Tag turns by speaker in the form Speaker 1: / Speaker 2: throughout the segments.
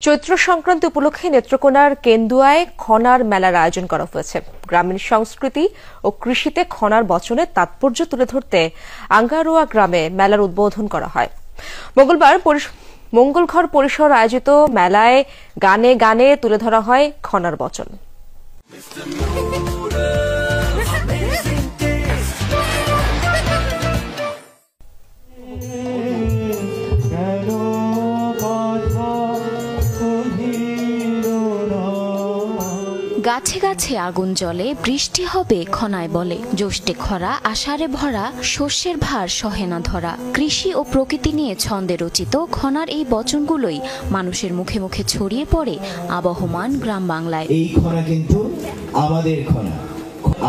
Speaker 1: চৈত্র সংক্রান্তি উপলক্ষে নেত্রকোনার কেন্দুয়ায় খনার মেলার আয়োজন করা হয়েছে। গ্রামীণ সংস্কৃতি ও কৃষিতে খনার বচনের তাৎপর্য তুলে ধরতে আঙ্গারোয়া গ্রামে মেলার উদ্বোধন করা হয়। মঙ্গলবার মঙ্গলঘর পরিসর আয়োজিত মেলায় গানে গানে তুলে ধরা হয় খনার বচন।
Speaker 2: গাছে গাছে আগুন জ্বলে, বৃষ্টি হবে খনায় বলে, জ্যৈষ্ঠে খরা আষাঢ়ে ভরা, শস্যের ভার সহে না ধরা। কৃষি ও প্রকৃতি নিয়ে ছন্দে রচিত খনার এই বচনগুলোই মানুষের মুখে মুখে ছড়িয়ে পড়ে আবহমান গ্রাম বাংলায়।
Speaker 3: এই খনা কিন্তু আমাদের খনা,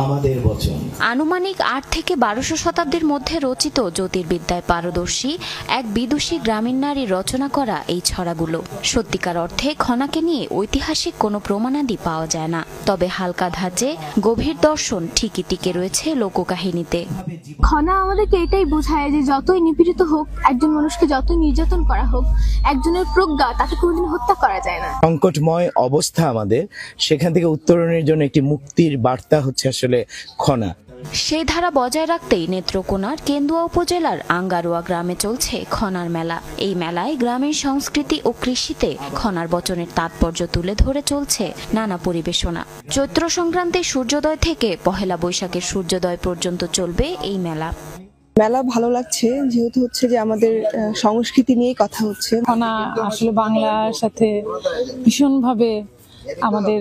Speaker 3: আমাদের বচন।
Speaker 2: আনুমানিক ৮ থেকে ১২০০ শতাব্দীর মধ্যে রচিত জ্যোতির্বিদ্যায় পারদর্শী এক বিদুষী গ্রামীণ নারী রচনা করা এই ছড়াগুলো। সত্যিকার অর্থে খনাকে নিয়ে ঐতিহাসিক কোনো প্রমাণাদি পাওয়া যায় না, তবে হালকা ধাঁচে গভীর দর্শন ঠিকই টিকে রয়েছে লোককাহিনীতে।
Speaker 4: খনা আমাদেরকে এটাই বোঝায় যে যতই নিপীড়িত হোক, একজন মানুষকে যতই নির্যাতন করা হোক, একজনের প্রজ্ঞা তাকে কোনোদিন হত্যা করা যায় না।
Speaker 3: সংকটময় অবস্থা আমাদের, সেখান থেকে উত্তরণের জন্য একটি মুক্তির বার্তা হচ্ছে আসলে খনা।
Speaker 2: সেই ধারা বজায় রাখতেই নেত্রকোনার কেন্দুয়া উপজেলার আঙ্গারোয়া গ্রামে চলছে খনার মেলা। এই মেলায় গ্রামের সংস্কৃতি ও কৃষিতে খনার বচনের তাৎপর্য তুলে ধরে চলছে নানা পরিবেশনা। চৈত্র সংক্রান্তির সূর্যোদয় থেকে পহেলা বৈশাখের সূর্যোদয় পর্যন্ত চলবে এই মেলা।
Speaker 5: মেলা ভালো লাগছে, যেহেতু হচ্ছে যে আমাদের সংস্কৃতি নিয়ে কথা হচ্ছে।
Speaker 6: খনা আসলে বাংলার সাথে ভীষণভাবে আমাদের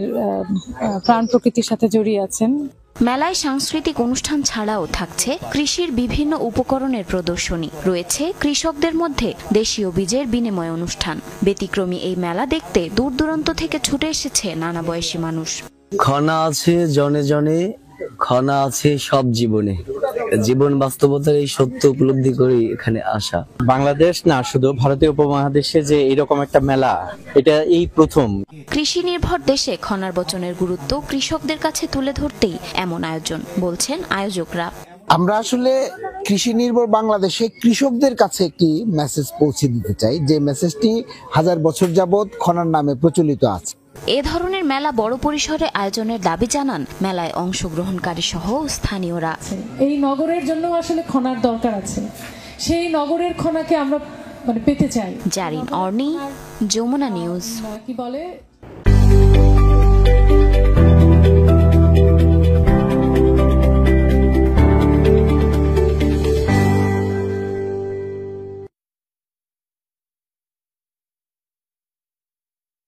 Speaker 6: প্রাণ প্রকৃতির সাথে জড়িয়ে আছেন।
Speaker 2: মেলায় সাংস্কৃতিক অনুষ্ঠান ছাড়াও থাকছে কৃষির বিভিন্ন উপকরণের প্রদর্শনী, রয়েছে কৃষকদের মধ্যে দেশীয় বীজের বিনিময় অনুষ্ঠান। ব্যতিক্রমী এই মেলা দেখতে দূর দূরান্ত থেকে ছুটে এসেছে নানা বয়সী মানুষ।
Speaker 7: খনা আছে জনে জনে, খনা আছে সব জীবনে। জীবন বাস্তবতার এই সত্য উপলব্ধি করে এখানে আসা।
Speaker 8: বাংলাদেশ না, শুধু ভারতীয় উপমহাদেশে যে এরকম একটা মেলা, এটা এই প্রথম।
Speaker 2: কৃষি নির্ভর দেশে খনার বচনের গুরুত্ব কৃষকদের কাছে তুলে ধরতেই এমন আয়োজন, বলছেন আয়োজকরা।
Speaker 9: আমরা আসলে কৃষি নির্ভর বাংলাদেশে কৃষকদের কাছে একটি মেসেজ পৌঁছে দিতে চাই, যে মেসেজটি হাজার বছর যাবৎ খনার নামে প্রচলিত আছে।
Speaker 2: এ ধরনের মেলা বড় পরিসরে আয়োজনের দাবি জানান মেলায় অংশগ্রহণকারী সহ স্থানীয়রা।
Speaker 6: এই নগরের জন্য আসলে খনার দরকার আছে, সেই নগরের খনাকে আমরা পেতে চাই।
Speaker 2: জারিন অর্নি, যমুনা নিউজ।
Speaker 6: কি বলে